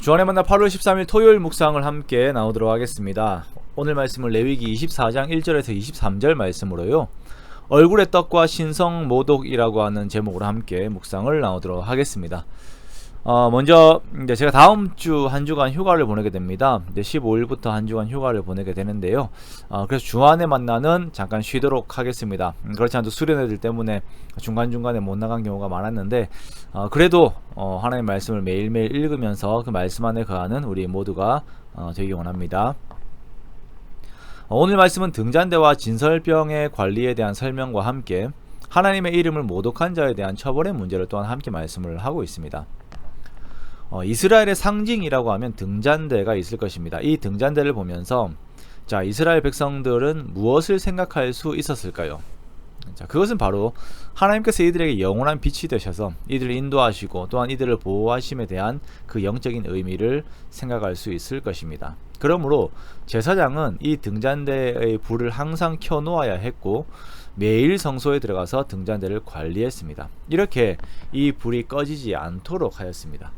주안의 만나 8월 13일 토요일 묵상을 함께 나누도록 하겠습니다. 오늘 말씀은 레위기 24장 1절에서 23절 말씀으로요. 얼굴의 떡과 신성 모독이라고 하는 제목으로 함께 묵상을 나누도록 하겠습니다. 먼저 이제 제가 다음 주 한 주간 휴가를 보내게 됩니다. 이제 15일부터 한 주간 휴가를 보내게 되는데요. 그래서 주안의 만나는 잠깐 쉬도록 하겠습니다. 그렇지 않아도 수련회들 때문에 중간중간에 못 나간 경우가 많았는데 그래도 하나님의 말씀을 매일매일 읽으면서 그 말씀 안에 거하는 우리 모두가 되기 원합니다. 오늘 말씀은 등잔대와 진설병의 관리에 대한 설명과 함께 하나님의 이름을 모독한 자에 대한 처벌의 문제를 또한 함께 말씀을 하고 있습니다. 이스라엘의 상징이라고 하면 등잔대가 있을 것입니다. 이 등잔대를 보면서 자, 이스라엘 백성들은 무엇을 생각할 수 있었을까요? 자, 그것은 바로 하나님께서 이들에게 영원한 빛이 되셔서 이들을 인도하시고 또한 이들을 보호하심에 대한 그 영적인 의미를 생각할 수 있을 것입니다. 그러므로 제사장은 이 등잔대의 불을 항상 켜놓아야 했고 매일 성소에 들어가서 등잔대를 관리했습니다. 이렇게 이 불이 꺼지지 않도록 하였습니다.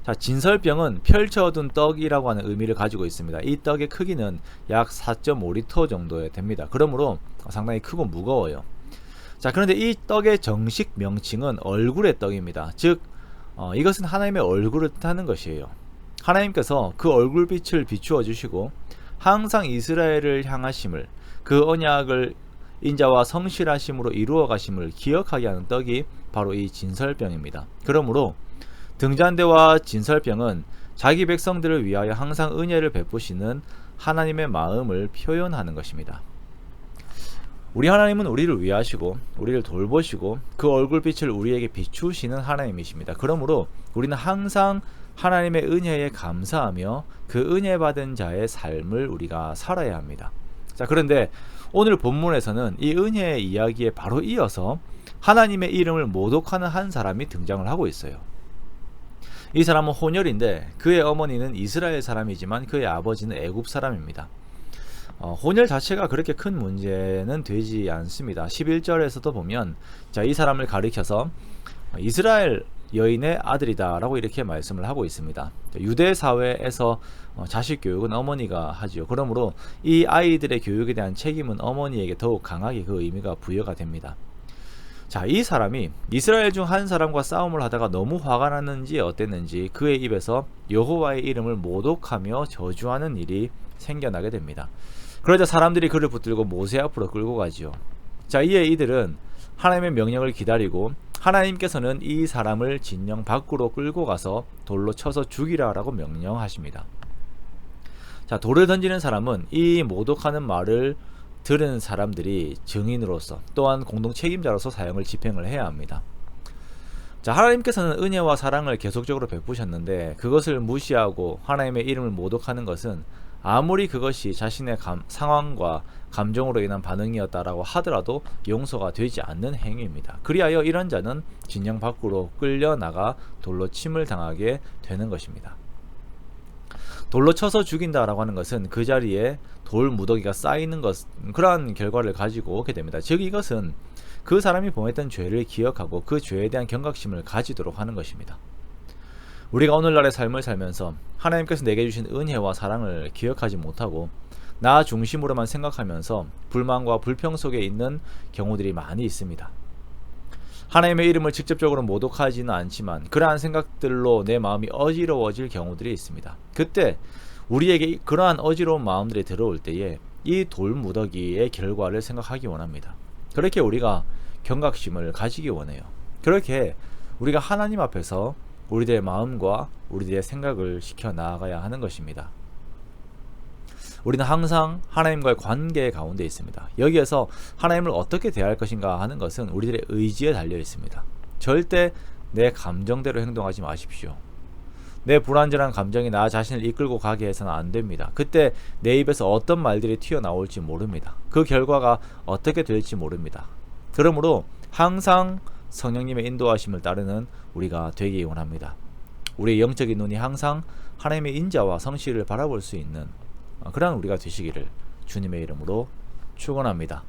자, 진설병은 펼쳐둔 떡이라고 하는 의미를 가지고 있습니다. 이 떡의 크기는 약 4.5리터 정도 됩니다. 그러므로 상당히 크고 무거워요. 자, 그런데 이 떡의 정식 명칭은 얼굴의 떡입니다. 즉 이것은 하나님의 얼굴을 뜻하는 것이에요. 하나님께서 그 얼굴빛을 비추어 주시고 항상 이스라엘을 향하심을, 그 언약을 인자와 성실하심으로 이루어 가심을 기억하게 하는 떡이 바로 이 진설병입니다. 그러므로 등잔대와 진설병은 자기 백성들을 위하여 항상 은혜를 베푸시는 하나님의 마음을 표현하는 것입니다. 우리 하나님은 우리를 위하시고 우리를 돌보시고 그 얼굴빛을 우리에게 비추시는 하나님이십니다. 그러므로 우리는 항상 하나님의 은혜에 감사하며 그 은혜 받은 자의 삶을 우리가 살아야 합니다. 자, 그런데 오늘 본문에서는 이 은혜의 이야기에 바로 이어서 하나님의 이름을 모독하는 한 사람이 등장을 하고 있어요. 이 사람은 혼혈인데 그의 어머니는 이스라엘 사람이지만 그의 아버지는 애굽 사람입니다. 혼혈 자체가 그렇게 큰 문제는 되지 않습니다. 11절에서도 보면 자, 이 사람을 가리켜서 이스라엘 여인의 아들이다 라고 이렇게 말씀을 하고 있습니다. 유대 사회에서 자식 교육은 어머니가 하지요. 그러므로 이 아이들의 교육에 대한 책임은 어머니에게 더욱 강하게 그 의미가 부여가 됩니다. 자, 이 사람이 이스라엘 중 한 사람과 싸움을 하다가 너무 화가 났는지 어땠는지 그의 입에서 여호와의 이름을 모독하며 저주하는 일이 생겨나게 됩니다. 그러자 사람들이 그를 붙들고 모세 앞으로 끌고 가지요. 자, 이에 이들은 하나님의 명령을 기다리고 하나님께서는 이 사람을 진영 밖으로 끌고 가서 돌로 쳐서 죽이라 라고 명령하십니다. 자, 돌을 던지는 사람은 이 모독하는 말을 들은 사람들이 증인으로서 또한 공동 책임자로서 사형을 집행을 해야 합니다. 자, 하나님께서는 은혜와 사랑을 계속적으로 베푸셨는데 그것을 무시하고 하나님의 이름을 모독하는 것은 아무리 그것이 자신의 상황과 감정으로 인한 반응이었다라고 하더라도 용서가 되지 않는 행위입니다. 그리하여 이런 자는 진영 밖으로 끌려나가 돌로 침을 당하게 되는 것입니다. 돌로 쳐서 죽인다라고 하는 것은 그 자리에 돌 무더기가 쌓이는 것, 그러한 결과를 가지고 오게 됩니다. 즉 이것은 그 사람이 범했던 죄를 기억하고 그 죄에 대한 경각심을 가지도록 하는 것입니다. 우리가 오늘날의 삶을 살면서 하나님께서 내게 주신 은혜와 사랑을 기억하지 못하고 나 중심으로만 생각하면서 불만과 불평 속에 있는 경우들이 많이 있습니다. 하나님의 이름을 직접적으로 모독하지는 않지만 그러한 생각들로 내 마음이 어지러워질 경우들이 있습니다. 그때 우리에게 그러한 어지러운 마음들이 들어올 때에 이 돌무더기의 결과를 생각하기 원합니다. 그렇게 우리가 경각심을 가지기 원해요. 그렇게 우리가 하나님 앞에서 우리들의 마음과 우리들의 생각을 시켜 나아가야 하는 것입니다. 우리는 항상 하나님과의 관계 가운데 있습니다. 여기에서 하나님을 어떻게 대할 것인가 하는 것은 우리들의 의지에 달려 있습니다. 절대 내 감정대로 행동하지 마십시오. 내 불완전한 감정이 나 자신을 이끌고 가게 해서는 안 됩니다. 그때 내 입에서 어떤 말들이 튀어나올지 모릅니다. 그 결과가 어떻게 될지 모릅니다. 그러므로 항상 성령님의 인도하심을 따르는 우리가 되기 원합니다. 우리의 영적인 눈이 항상 하나님의 인자와 성실을 바라볼 수 있는 그런 우리가 되시기를 주님의 이름으로 축원합니다.